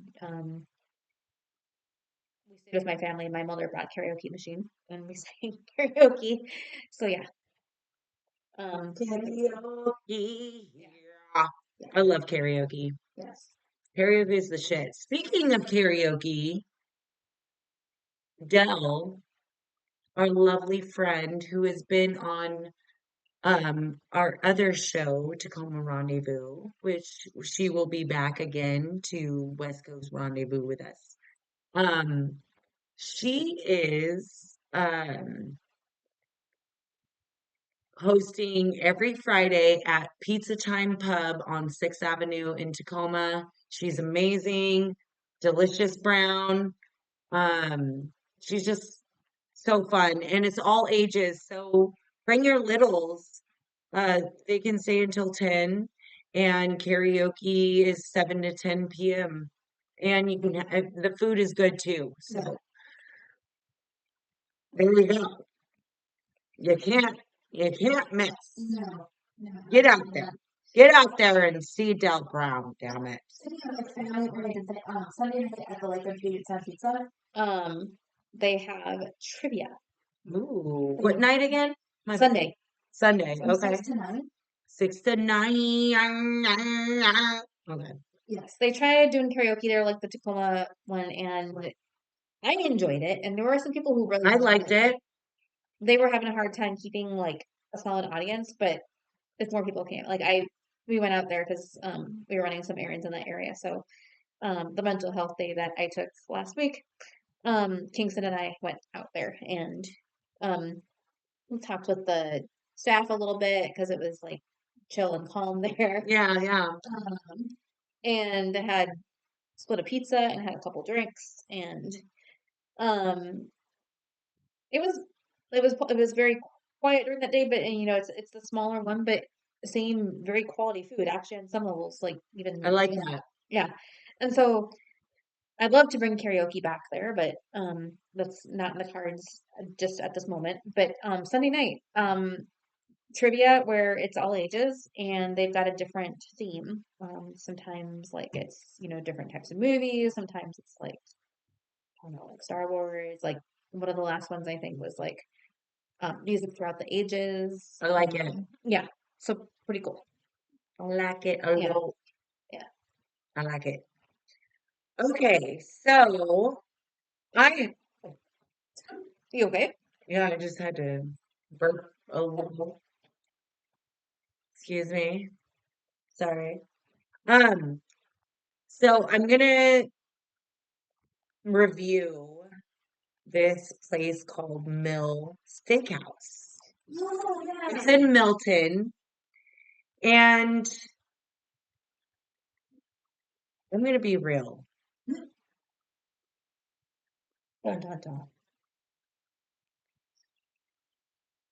We stayed with my family, and my mother brought karaoke machine, and we sang karaoke. So yeah, Karaoke. yeah, Yeah. yeah, I love karaoke. yes. Karaoke is the shit. Speaking of karaoke, Dell, our lovely friend who has been on our other show, Tacoma Rendezvous, which she will be back again to West Coast Rendezvous with us. Um, she is hosting every Friday at Pizza Time Pub on 6th Avenue in Tacoma. She's amazing, delicious brown. She's just so fun, and it's all ages. So bring your littles. They can stay until 10, and karaoke is 7 to 10 p.m. And you can the food is good too. So there you go. You can't miss. No, no, Get out absolutely there. not. Get out there and see Del Brown, damn it. Speaking of like family oriented, Sunday night at the Lake of Beauty Town Pizza, they have trivia. Ooh, what night again? My bad. Sunday Sunday. from Okay. 6 to 9. 6 to 9. Okay. Yes, they tried doing karaoke there, like the Tacoma one, and I enjoyed it. And there were some people who really I didn't. liked it. They were having a hard time keeping like a solid audience, but if more people came, we went out there because we were running some errands in that area, so the mental health day that I took last week, Kingston and I went out there and um, we talked with the staff a little bit because it was like chill and calm there. Yeah, yeah. And had split a pizza and had a couple drinks and um it was it was very quiet during that day, but and, it's the smaller one, but same very quality food actually on some levels, like I even like that. yeah. And so I'd love to bring karaoke back there, but that's not in the cards just at this moment. But Sunday night, trivia where it's all ages and they've got a different theme. Sometimes like it's, different types of movies, sometimes it's like I don't know, like Star Wars, like one of the last ones I think was like music throughout the ages. I like it. Yeah, so pretty cool. I like it a Yeah, lot. yeah. I like it. Okay, so I You okay? yeah, I just had to burp a little. Excuse me. Sorry. Um, so I'm gonna review this place called Mill Steakhouse. Oh, It's yeah. in Milton, and I'm gonna be real. Dun, dun, dun.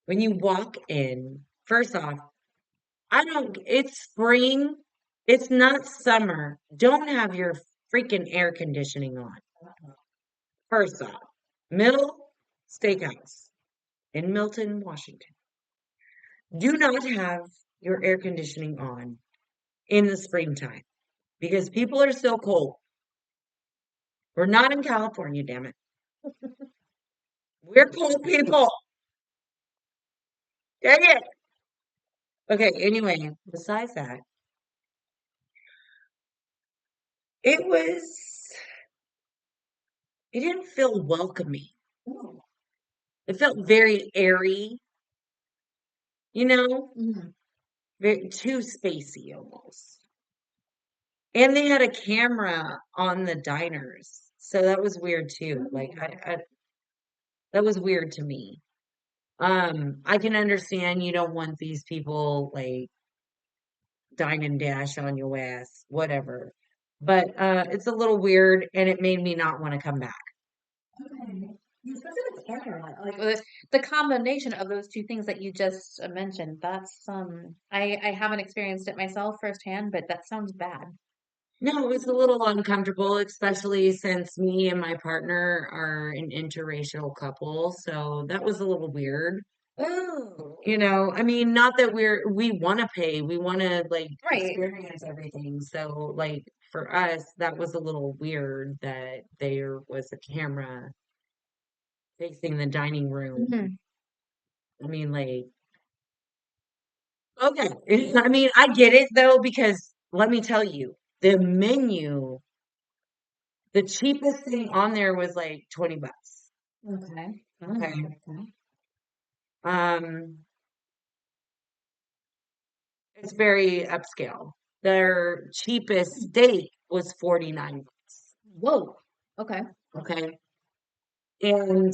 When you walk in, first off, it's spring. It's not summer. Don't have your freaking air conditioning on. First off, Middle Steakhouse in Milton, Washington. Do not have your air conditioning on in the springtime because people are so cold. We're not in California, damn it. We're cold people. Dang it. Okay, anyway, besides that, it was, it didn't feel welcoming. It felt very airy, you know, Mhm. very too spacey almost. And they had a camera on the diners. So that was weird too. Like that was weird to me. I can understand you don't want these people like dine and dash on your ass, whatever. But it's a little weird and it made me not want to come back. Okay. Especially the camera, like the combination of those two things that you just mentioned. That's I haven't experienced it myself firsthand, but that sounds bad. No, it was a little uncomfortable, especially since me and my partner are an interracial couple. So that was a little weird. Oh, I mean, not that we want to pay, we want to like right. experience everything. So like for us, that was a little weird that there was a camera facing the dining room. Mhm. I mean, like, okay. I mean, I get it though, because let me tell you, the menu, the cheapest thing on there was like $20. Okay. Okay. Okay. Um, it's very upscale. Their cheapest steak was 49. Whoa. Okay. Okay. And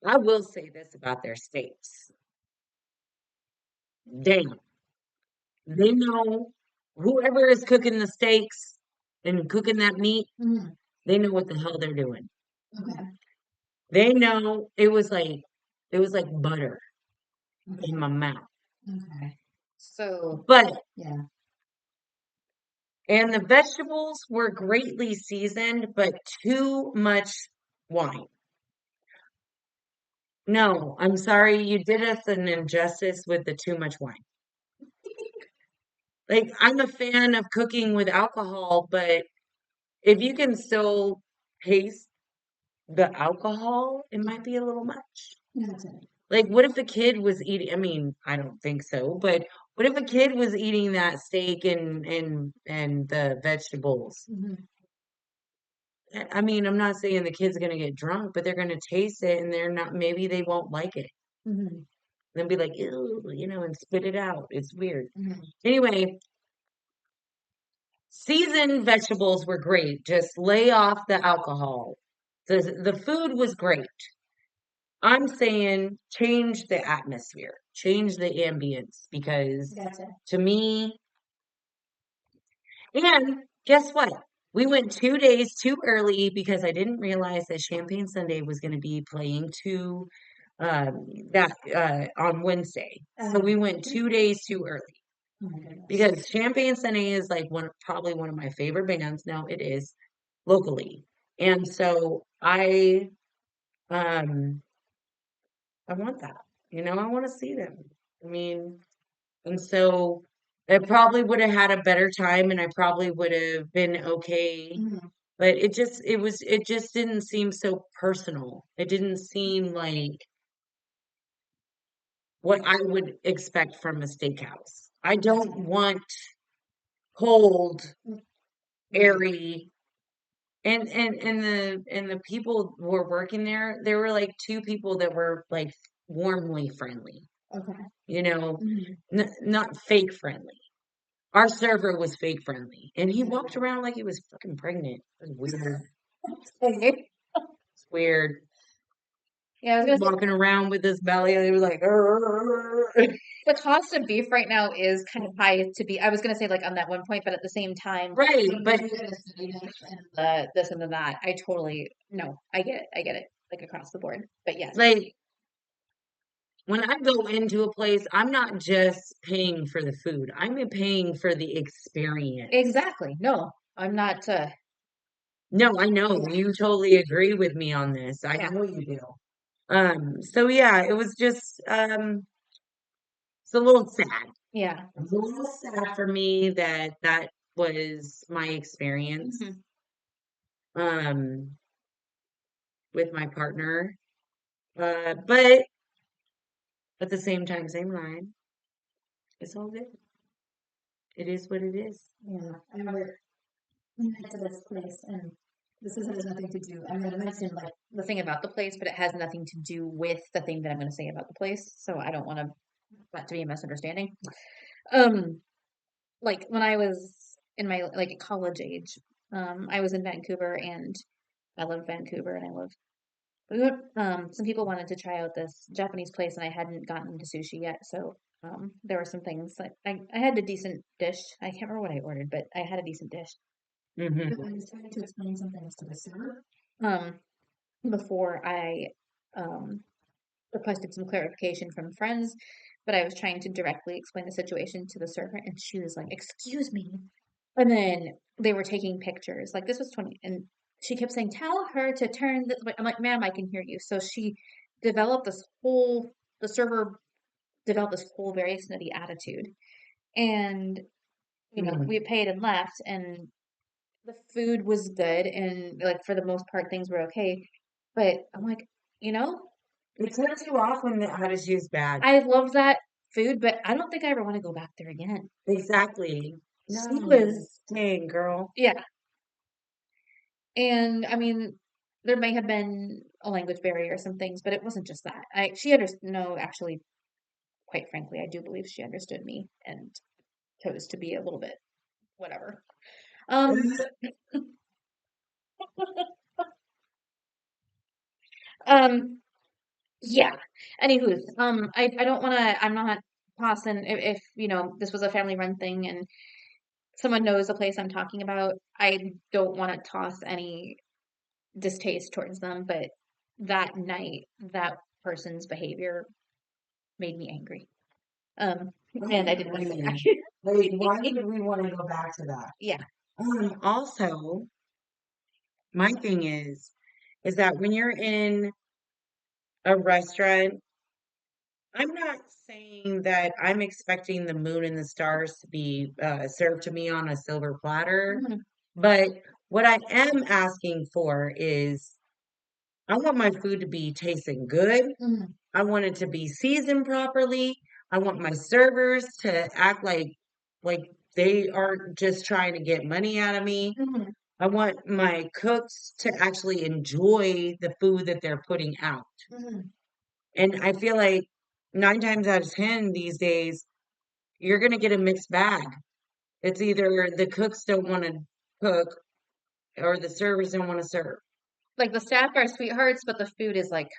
I will say this about their steaks. Damn, they know whoever is cooking the steaks and cooking that meat, Mhm. they know what the hell they're doing. Okay. They know it was like butter in my mouth. Okay. So, But yeah. and the vegetables were greatly seasoned, but too much wine. No, I'm sorry, you did us an injustice with the too much wine. Like, I'm a fan of cooking with alcohol, but if you can still taste the alcohol, it might be a little much. That's it. Like, what if a kid was eating, I mean, I don't think so, but what if a kid was eating that steak and the vegetables? Mhm. I mean, I'm not saying the kid's gonna get drunk, but they're gonna taste it and they're not, maybe they won't like it. Mhm. They'll be like, ew, and spit it out. It's weird. Mhm. Anyway, Seasoned vegetables were great. Just lay off the alcohol. The food was great. I'm saying change the atmosphere, change the ambience because Gotcha. to me, and guess what? We went 2 days too early because I didn't realize that Champagne Sunday was going to be playing that on Wednesday. So we went 2 days too early Oh my goodness. because Champagne Sunday is like probably one of my favorite bands. Now it is locally, and so um I want that. I want to see them. I mean, and so I probably would have had a better time and I probably would have been okay. Mhm. But it just didn't seem so personal. It didn't seem like what I would expect from a steakhouse. I don't want cold, airy, and the people who were working there were like two people that were like warmly friendly, Okay. you know, Mhm. not fake friendly. Our server was fake friendly, and he walked around like he was fucking pregnant. It was weird. Okay. It's weird. Yeah, I was gonna say Walking around with his belly, and he was like, "Arr." the cost of beef right now is kind of high to be. I was gonna say like on that one point, but at the same time, Right, the but food and the steaminess and the this and the that. I totally no, I get it. I get it. Like across the board. But yes, like when I go into a place, I'm not just paying for the food. I'm paying for the experience. exactly. No, I'm not. No, I know Yeah, you totally agree with me on this. I yeah, know you do. So yeah, it was just it's a little sad. yeah. It's a little sad for me that that was my experience Mhm. um with my partner. But at the same time, same line. It's all good. It is what it is. Yeah, I remember we went to this place, and this has nothing to do. I'm going to mention like the thing about the place, but it has nothing to do with the thing that I'm going to say about the place. So I don't want that to be a misunderstanding. Um, like when I was in my like college age, I was in Vancouver, and I love Vancouver, and I love. We went, some people wanted to try out this Japanese place, and I hadn't gotten into sushi yet, so there were some things like I had a decent dish. I can't remember what I ordered, but I had a decent dish. Hmm. I was trying to explain some things to the server before I um, requested some clarification from friends, but I was trying to directly explain the situation to the server, and she was like, "Excuse me." And then they were taking pictures. Like this was 20, and she kept saying, "Tell her to turn this way." I'm like, "Ma'am, I can hear you." So she developed the server developed this whole very snooty attitude. And, we paid and left, and the food was good, and like for the most part, things were okay. But I'm like, you know, It turns you off when the attitude is bad. I love that food, but I don't think I ever want to go back there again. Exactly. She No. was, Dang, girl. yeah. And I mean, there may have been a language barrier or some things, but it wasn't just that. She understood, no, actually, quite frankly, I do believe she understood me and chose to be a little bit whatever. Um, um, yeah. Anywho, I don't want to, I'm not tossing, if, this was a family run thing and someone knows the place I'm talking about, I don't want to toss any distaste towards them, but that night, that person's behavior made me angry. Um, and I didn't want to go back. Wait, why would we want to go back to that? Yeah. Also, my thing is that when you're in a restaurant, I'm not saying that I'm expecting the moon and the stars to be served to me on a silver platter, Mhm, but what I am asking for is I want my food to be tasting good. mhm, I want it to be seasoned properly. I want my servers to act like they aren't just trying to get money out of me. mhm, I want my cooks to actually enjoy the food that they're putting out. mhm. And I feel like 9 times out of 10 these days, you're going to get a mixed bag. It's either the cooks don't want to cook or the servers don't want to serve. Like the staff are sweethearts, but the food is like,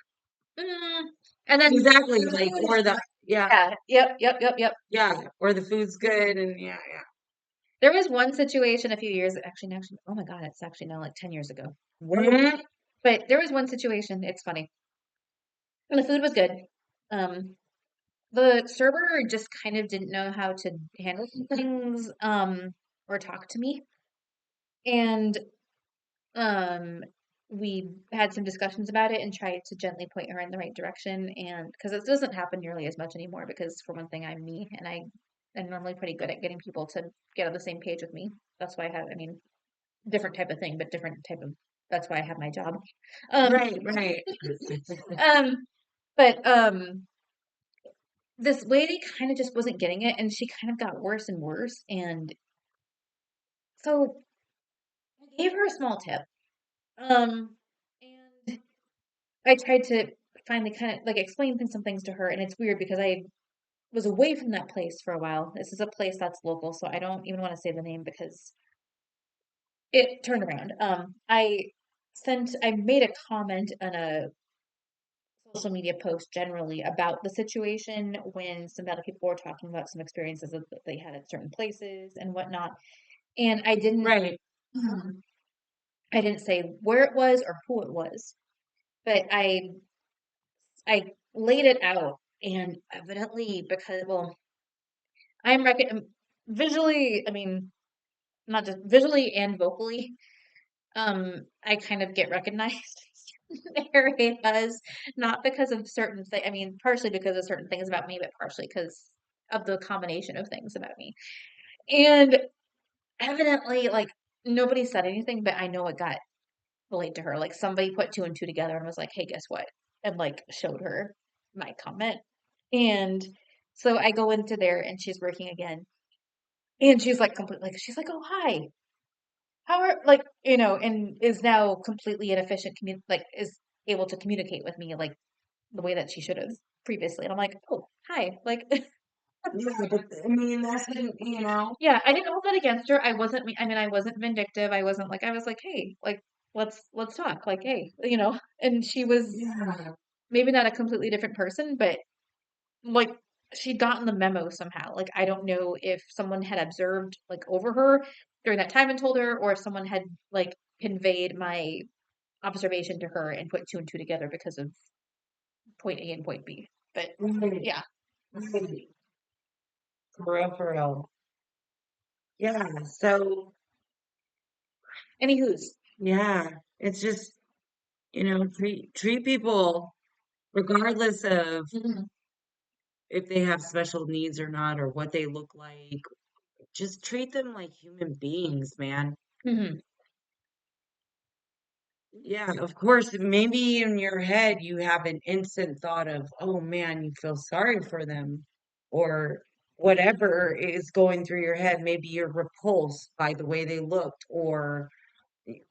mm. And then Exactly, the like food is or the yeah, yeah, yep, yep, yep, yep. yeah, or the food's good and yeah, yeah. There was one situation a few years, actually, oh my God, it's actually now like 10 years ago. What? But there was one situation, it's funny. And the food was good. Um, the server just kind of didn't know how to handle some things, or talk to me. And um, we had some discussions about it and tried to gently point her in the right direction. And because it doesn't happen nearly as much anymore, because for one thing, I'm me and I'm normally pretty good at getting people to get on the same page with me. That's why I mean, different type of thing, but different type of, that's why I have my job. Um, Right, right. um, but this lady kind of just wasn't getting it, and she kind of got worse and worse. And so I gave her a small tip. And I tried to finally kind of like explain some things to her, and it's weird because I was away from that place for a while. This is a place that's local, so I don't even want to say the name because it turned around. I made a comment on a social media post generally about the situation when some other people were talking about some experiences that they had at certain places and whatnot. And Right. I didn't say where it was or who it was, but I laid it out, and evidently because well, visually, I mean, not just visually and vocally, I kind of get recognized in areas, not because of certain things. I mean, partially because of certain things about me, but partially because of the combination of things about me. And evidently, like nobody said anything, but I know it got relayed to her. Like somebody put two and two together and was like, "Hey, guess what?" And like showed her my comment. And so I go into there and she's working again. And she's like completely like she's like, "Oh, hi. How are like, and is now completely inefficient like is able to communicate with me like the way that she should have previously." And I'm like, "Oh, hi." Like Yeah, but I mean that's been, yeah, I didn't hold that against her. I mean, I wasn't vindictive. I wasn't like I was like, "Hey, like let's talk." Like, "Hey," and she was yeah. maybe not a completely different person, but like she'd gotten the memo somehow. Like I don't know if someone had observed like over her during that time and told her, or if someone had like conveyed my observation to her and put two and two together because of point A and point B. But Right, yeah, right. For real, for real. Yeah, so anywho's. yeah, it's just, treat people regardless of Hmm. if they have special needs or not or what they look like. Just treat them like human beings, man. Hmm. Yeah, of course, maybe in your head you have an instant thought of, oh man, you feel sorry for them, or whatever is going through your head. Maybe you're repulsed by the way they looked, or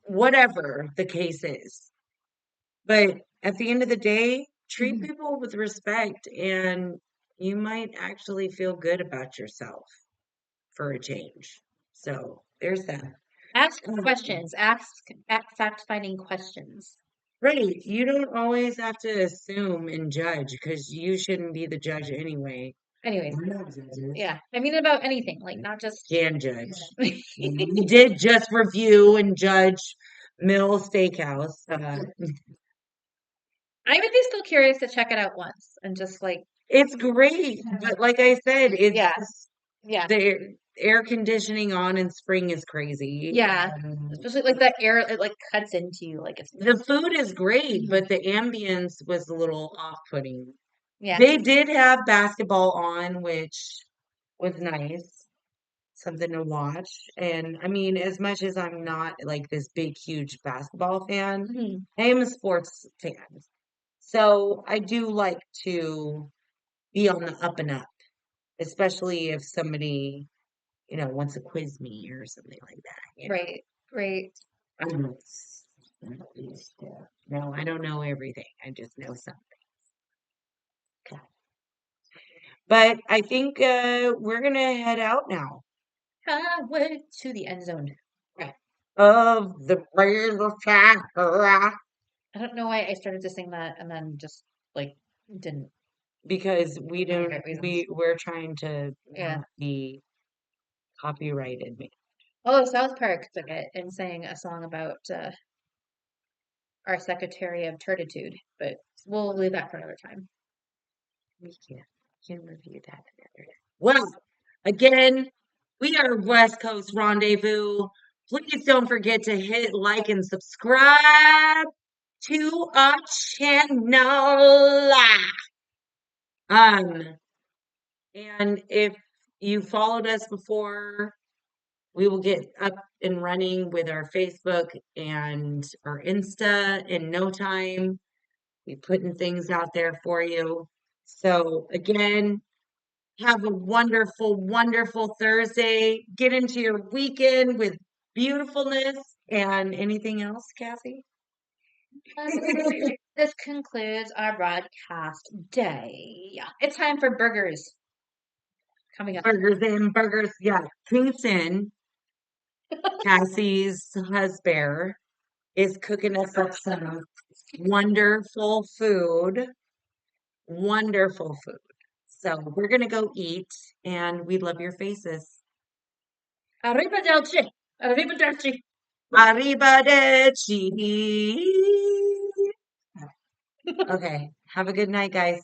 whatever the case is. But at the end of the day, treat Hmm. people with respect, and you might actually feel good about yourself for a change. So there's that. Ask Um, questions. Ask fact-finding questions. Right. You don't always have to assume and judge because you shouldn't be the judge anyway. Anyways, We're not judges. yeah. I mean about anything, like not just. Can judge. We did just review and judge Mill Steakhouse. I would be still curious to check it out once and just like, It's great, but like I said, it's yeah, just yeah, the air conditioning on in spring is crazy. yeah. Especially like that air, it like cuts into you, like it's The food is great, Mhm. but the ambience was a little off-putting. Yeah. They did have basketball on, which was nice, something to watch. And I mean, as much as I'm not like this big, huge basketball fan, Mhm. I am a sports fan. So I do like to be on the up and up, especially if somebody, wants to quiz me or something like that. Right, right. I don't know. No, I don't know everything. I just know something. But I think we're gonna head out now. highway to the end zone. Right. Of the praise of Chakra. I don't know why I started to sing that and then just like didn't. Because we For the don't, right reasons. we're trying to Yeah. not be copyrighted. Oh, South Park took it and sang a song about our Secretary of Turtitude, but we'll leave that for another time. We can review that together. Well, again, we are West Coast Rendezvous. Please don't forget to hit like and subscribe to our channel. Um, and if you followed us before, we will get up and running with our Facebook and our Insta in no time. We're putting things out there for you. So again, have a wonderful, wonderful Thursday. Get into your weekend with beautifulness and anything else, Cassie? This concludes our broadcast day. Yeah, it's time for burgers coming up. Burgers in, burgers. Yeah, tune in. Cassie's husband is cooking us up some wonderful food. Wonderful food. So we're going to go eat, and we love your faces. Arrivederci. Arrivederci. Arrivederci. Okay. Have a good night, guys.